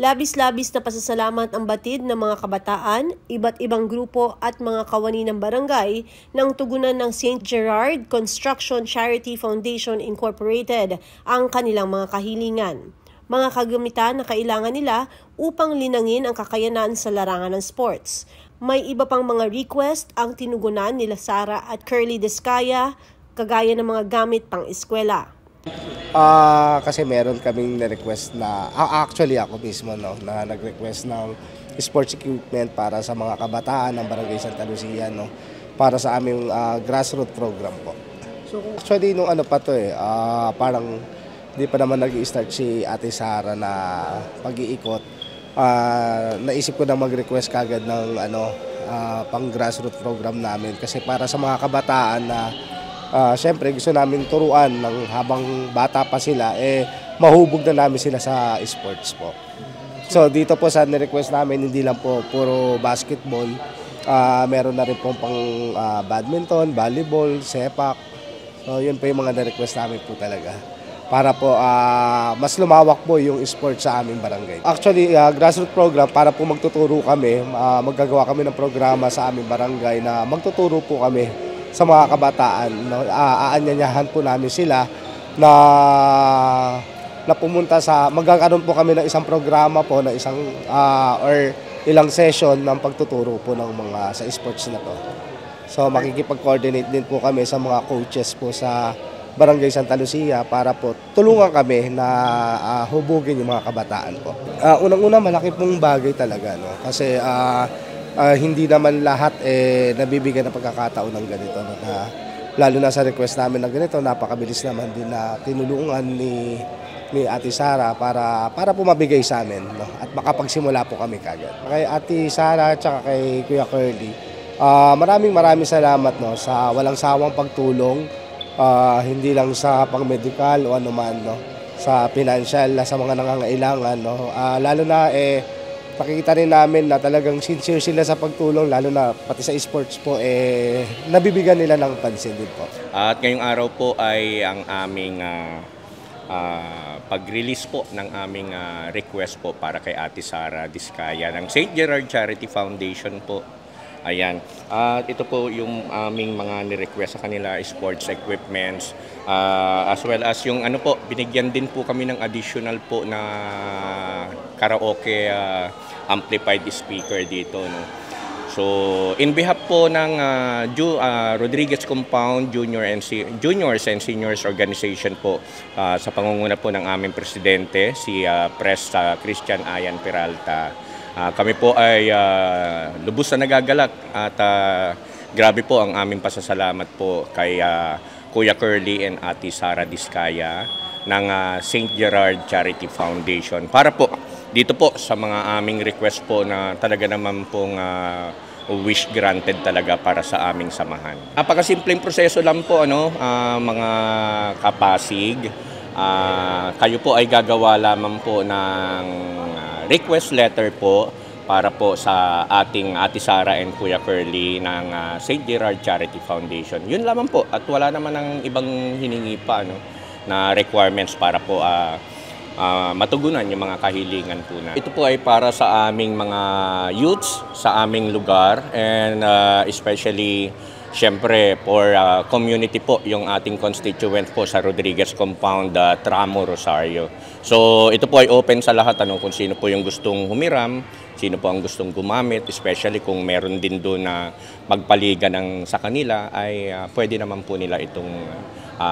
Labis-labis na pasasalamat ang batid ng mga kabataan, iba't ibang grupo at mga kawani ng barangay nang tugunan ng St. Gerard Construction Charity Foundation Incorporated ang kanilang mga kahilingan. Mga kagamitan na kailangan nila upang linangin ang kakayanan sa larangan ng sports. May iba pang mga request ang tinugunan nila Sara at Curly Discaya, kagaya ng mga gamit pang eskwela. Kasi meron kaming na-request na, actually ako mismo na nag-request ng sports equipment para sa mga kabataan ng Barangay Santa Lucia, para sa aming grassroots program po. So actually nung pa to parang hindi pa naman nag-i-start si Ate Sara na pag-iikot. Naisip ko na mag-request kagad ng pang grassroots program namin kasi para sa mga kabataan na siyempre gusto namin turuan ng habang bata pa sila, mahubog na namin sila sa sports po. So dito po sa ni-request namin, hindi lang po puro basketball, meron na rin po pang badminton, volleyball, sepak. So yun po yung mga na-request namin po talaga. Para po mas lumawak po yung sports sa aming barangay. Actually, grassroots program, para po magtuturo kami, maggagawa kami ng programa sa aming barangay na magtuturo po kami sa mga kabataan. Aanyanyahan po namin sila na pumunta magkakaroon po kami ng isang programa po, na isang or ilang session ng pagtuturo po ng mga sa sports na to. So makikipag-coordinate din po kami sa mga coaches po sa Barangay Santa Lucia para po tulungan kami na hubugin yung mga kabataan po. Unang-una, malaki pong bagay talaga, kasi hindi naman lahat nabibigyan ng pagkakataon ng ganito. Lalo na sa request namin ng ganito, napakabilis naman din na tinulungan ni Ate Sara para po mabigay sa amin, at makapagsimula po kami kagad. Kay Ate Sara at kay Kuya Curly, maraming salamat sa walang sawang pagtulong, hindi lang sa pang-medical o anuman, sa financial, sa mga nangangailangan. Lalo na nakikita rin namin na talagang sincere sila sa pagtulong, lalo na pati sa sports po, nabibigyan nila ng pansin din po. At ngayong araw po ay ang aming pag-release po ng aming request po para kay Ate Sara Discaya ng St. Gerard Charity Foundation po. Ayan. At ito po yung aming mga ni-request sa kanila, sports equipments, as well as yung binigyan din po kami ng additional po na karaoke amplified speaker dito. So, in behalf po ng Rodriguez Compound Juniors and Seniors Organization po, sa pangunguna po ng aming presidente, si Pres Christian Ayan Peralta, kami po ay lubos na nagagalak at grabe po ang aming pasasalamat po kay Kuya Curly and Ate Sara Discaya ng St. Gerard Charity Foundation para po dito po sa mga aming request po na talaga naman pong wish granted talaga para sa aming samahan. Napakasimpleng proseso lang po, mga kapasig. Kayo po ay gagawa lamang po ng request letter po para po sa ating Ate Sara and Kuya Curly ng St. Gerard Charity Foundation. Yun lamang po, at wala naman ng ibang hiningi pa na requirements para po matugunan yung mga kahilingan po na. Ito po ay para sa aming mga youths sa aming lugar, and especially siyempre for community po, yung ating constituent po sa Rodriguez Compound, Tramo, Rosario. So ito po ay open sa lahat, kung sino po yung gustong humiram, sino po ang gustong gumamit, especially kung meron din doon na magpaliga sa kanila, ay pwede naman po nila itong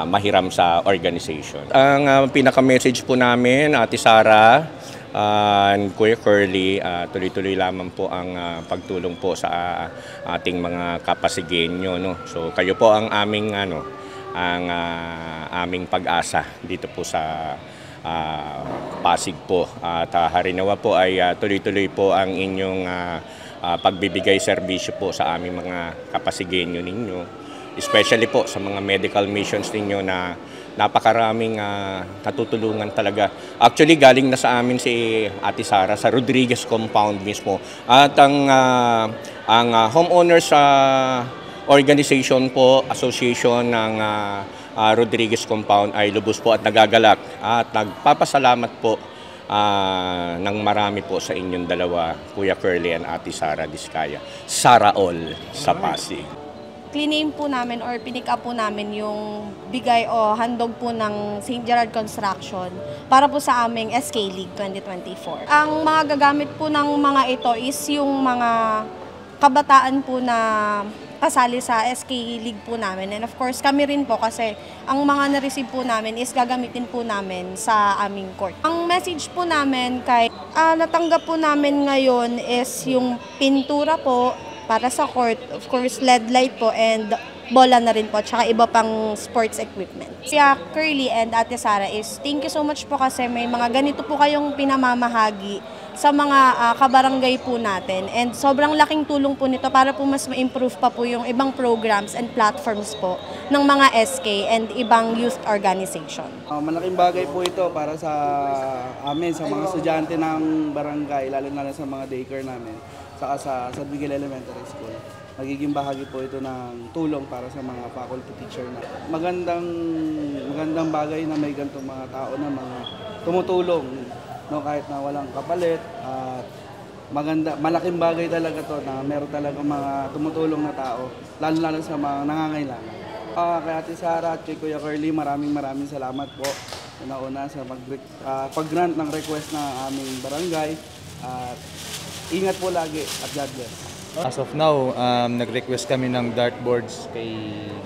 mahiram sa organization. Ang pinaka-message po namin, Ate Sara and Kuya Curly, tuloy-tuloy lamang po ang pagtulong po sa ating mga kapasigenyo. So kayo po ang aming aming pag-asa dito po sa Pasig po. At harinawa po ay tuloy-tuloy po ang inyong pagbibigay serbisyo po sa aming mga kapasigenyo ninyo. Especially po sa mga medical missions ninyo na napakaraming natutulungan talaga. Actually, galing na sa amin si Ate Sara sa Rodriguez Compound mismo. At ang homeowners organization po, association ng Rodriguez Compound ay lubos po at nagagalak at nagpapasalamat po ng marami po sa inyong dalawa, Kuya Curly and Ate Sara Diskaya. Sara all sa Pasig. Clean po namin or pinick up po namin yung bigay o handog po ng St. Gerard Construction para po sa aming SK League 2024. Ang mga gagamit po ng mga ito is yung mga kabataan po na kasali sa SK League po namin. And of course, kami rin po kasi ang mga na-receive po namin is gagamitin po namin sa aming court. Ang message po namin kay natanggap po namin ngayon is yung pintura po para sa court, of course, LED light po and bola na rin po, tsaka iba pang sports equipment. Siya, Curly and Ate Sara is thank you so much po kasi may mga ganito po kayong pinamamahagi sa mga kabarangay po natin. And sobrang laking tulong po nito para po mas ma-improve pa po yung ibang programs and platforms po ng mga SK and ibang youth organization. Malaking bagay po ito para sa amin, sa mga estudyante ng barangay, lalo na sa mga daycare namin, saka sa San Miguel Elementary School. Magiging bahagi po ito ng tulong para sa mga faculty teacher na magandang bagay na may ganitong mga tao na mga tumutulong, no, kahit na walang kapalit. At malaking bagay talaga to na meron talaga mga tumutulong na tao, lalo sa mga nangangailangan. Kay Ate Sara at kay Kuya Curly, maraming salamat po una sa pag-grant ng request ng aming barangay. At ingat po lagi at God bless. As of now, nag-request kami ng dartboards kay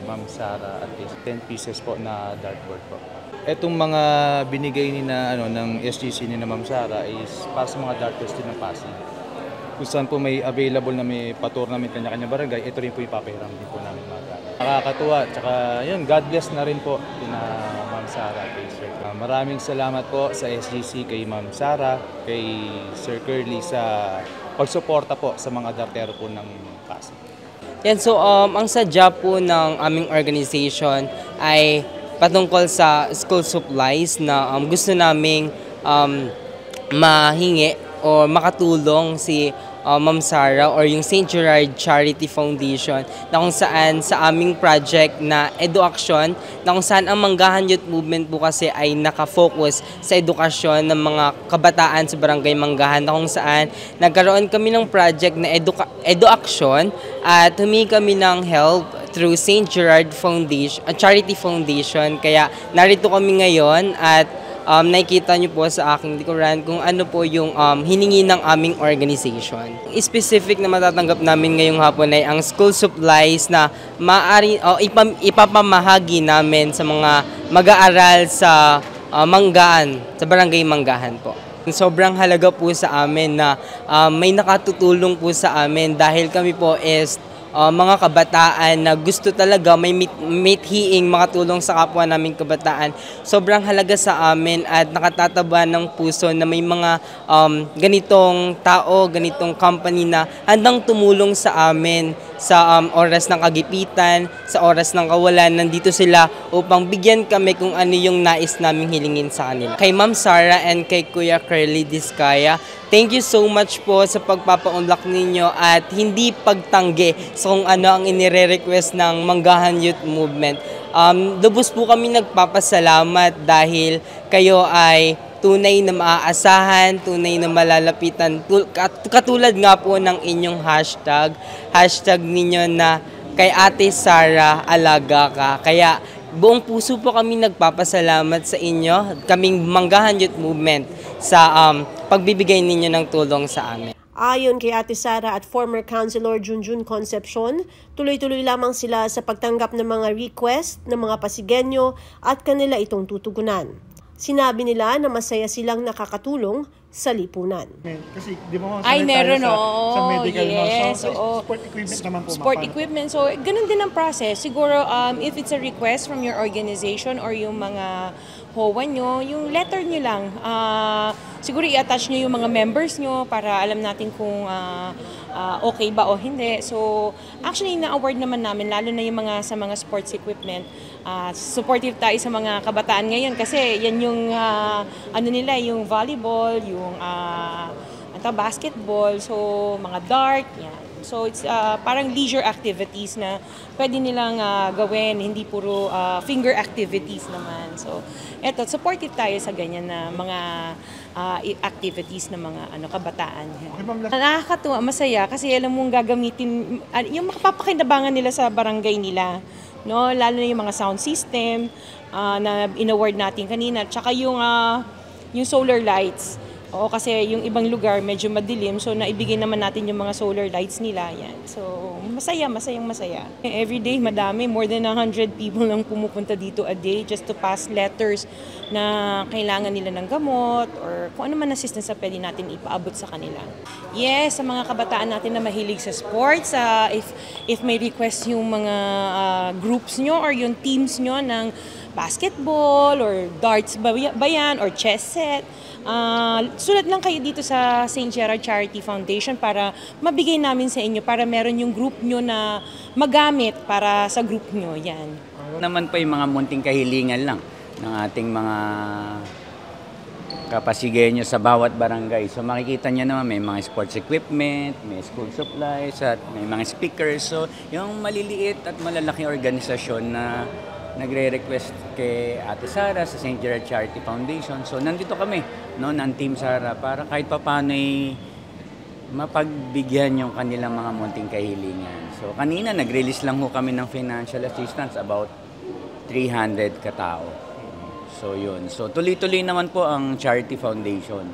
Ma'am Sara at least 10 pieces po na dartboard po. Etong mga binigay ni ng SGC ni na Ma'am Sara is para sa mga dartboards din ng Pasig. Kung saan po may available na may pa-tournament kanya-kanya barangay, ito rin po yung papahiram din po namin mga bata. Nakakatuwa, tsaka yun, God bless na rin po kina Ma'am Sara kay Sir. Maraming salamat po sa SGC kay Ma'am Sara, kay Sir Curly sa pagsuporta po sa mga dartero po ng Pasig. Yan, so ang sadya po ng aming organization ay patungkol sa school supplies na gusto naming mahingi o makatulong si Ma'am Sara or yung St. Gerard Charity Foundation na kung saan sa aming project na EduAction na kung saan ang Manggahan Youth Movement po kasi ay nakafocus sa edukasyon ng mga kabataan sa Barangay Manggahan na kung saan nagkaroon kami ng project na EduAction at humingi kami ng help through St. Gerard Foundation, Charity Foundation. Kaya narito kami ngayon at nakikita nyo po sa aking likuran kung ano po yung hiningi ng aming organization. Specific na matatanggap namin ngayong hapon ay ang school supplies na maaari ipapamahagi namin sa mga mag-aaral sa Manggahan, sa Barangay Manggahan po. Sobrang halaga po sa amin na may nakatutulong po sa amin dahil kami po is mga kabataan na gusto talaga may mithiing makatulong sa kapwa naming kabataan. Sobrang halaga sa amin at nakatataba ng puso na may mga ganitong tao, ganitong company na handang tumulong sa amin sa oras ng kagipitan, sa oras ng kawalan. Nandito sila upang bigyan kami kung ano yung nais naming hilingin sa kanila. Kay Ma'am Sara and kay Kuya Curly Diskaya, thank you so much po sa pagpapaunlak ninyo at hindi pagtanggi sa kung ano ang inire-request ng Manggahan Youth Movement. Lubos po kami nagpapasalamat dahil kayo ay tunay na maaasahan, tunay na malalapitan. Katulad nga po ng inyong hashtag ninyo na kay Ate Sara, alaga ka. Kaya buong puso po kami nagpapasalamat sa inyo, kaming Manggahan Youth Movement sa pagbibigay ninyo ng tulong sa amin. Ayon kay Ate Sara at former Councilor Junjun Concepcion, tuloy-tuloy lamang sila sa pagtanggap ng mga request ng mga Pasigueño at kanila itong tutugunan. Sinabi nila na masaya silang nakakatulong sa lipunan. Kasi di ba ay meron sa medical, yes, no? So, sport equipment naman po. Sport equipment, so ganun din ang process. Siguro if it's a request from your organization or yung mga HOA nyo, yung letter nyo lang. Siguro i-attach nyo yung mga members nyo para alam natin kung okay ba o hindi. So actually na-award naman namin lalo na yung mga sa mga sports equipment. Supportive tayo sa mga kabataan ngayon kasi yan yung ano nila, yung volleyball, yung basketball, so mga dart, yan. So it's parang leisure activities na pwede nilang gawin, hindi puro finger activities naman. So eto, supportive tayo sa ganyan na mga activities ng mga kabataan. Nakakatuwa, masaya kasi alam mong gagamitin yung makapapakinabangan nila sa barangay nila, no, lalo na yung mga sound system na in-award natin kanina, tsaka yung solar lights. Oo, kasi yung ibang lugar medyo madilim, so naibigay naman natin yung mga solar lights nila. Yan. So, masaya. Every day, madami, more than 100 people lang pumupunta dito a day just to pass letters na kailangan nila ng gamot or kung ano man assistance na pwede natin ipaabot sa kanila. Yes, sa mga kabataan natin na mahilig sa sports, if may request yung mga groups nyo or yung teams nyo ng basketball or darts ba yan or chess set, sulat lang kayo dito sa St. Gerard Charity Foundation para mabigay namin sa inyo para meron yung group nyo na magamit para sa group nyo. Yan. Naman po yung mga munting kahilingan lang ng ating mga kapasigenyo sa bawat barangay. So makikita nyo naman may mga sports equipment, may school supplies, at may mga speakers. So yung maliliit at malalaking organisasyon na nagre-request kay Ate Sara sa St. Gerard Charity Foundation. So nandito kami, no, ng Team Sara para kahit papaano'y mapagbigyan yung kanilang mga munting kahilingan. So kanina nag-release lang ho kami ng financial assistance about 300 katao. So yun. So tuloy-tuloy naman po ang Charity Foundation.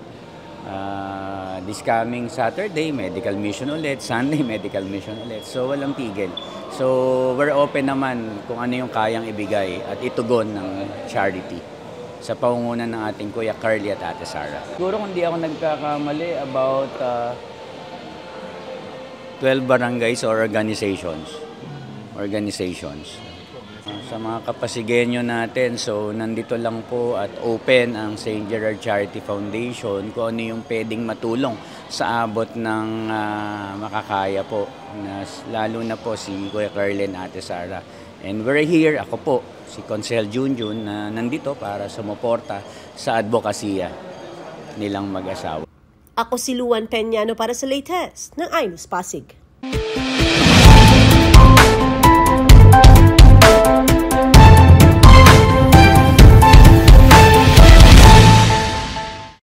This coming Saturday, medical mission ulit. Sunday, medical mission ulit. So walang tigil. So we're open naman kung ano yung kayang ibigay at itugon ng charity sa pangunguna ng ating Kuya Carly at Ate Sara. Siguro kung di ako nagkakamali, about 12 barangays or organizations. Sa mga kapasigenyo natin, so nandito lang po at open ang St. Gerard Charity Foundation kung ano yung pwedeng matulong sa abot ng makakaya po, lalo na po si Kuya Carlin at Ate Sara. And we're here, ako po, si Consel Junjun, na nandito para sumuporta sa advokasya nilang mag-asawa. Ako si Luan Peñano para sa latest ng iNews Pasig.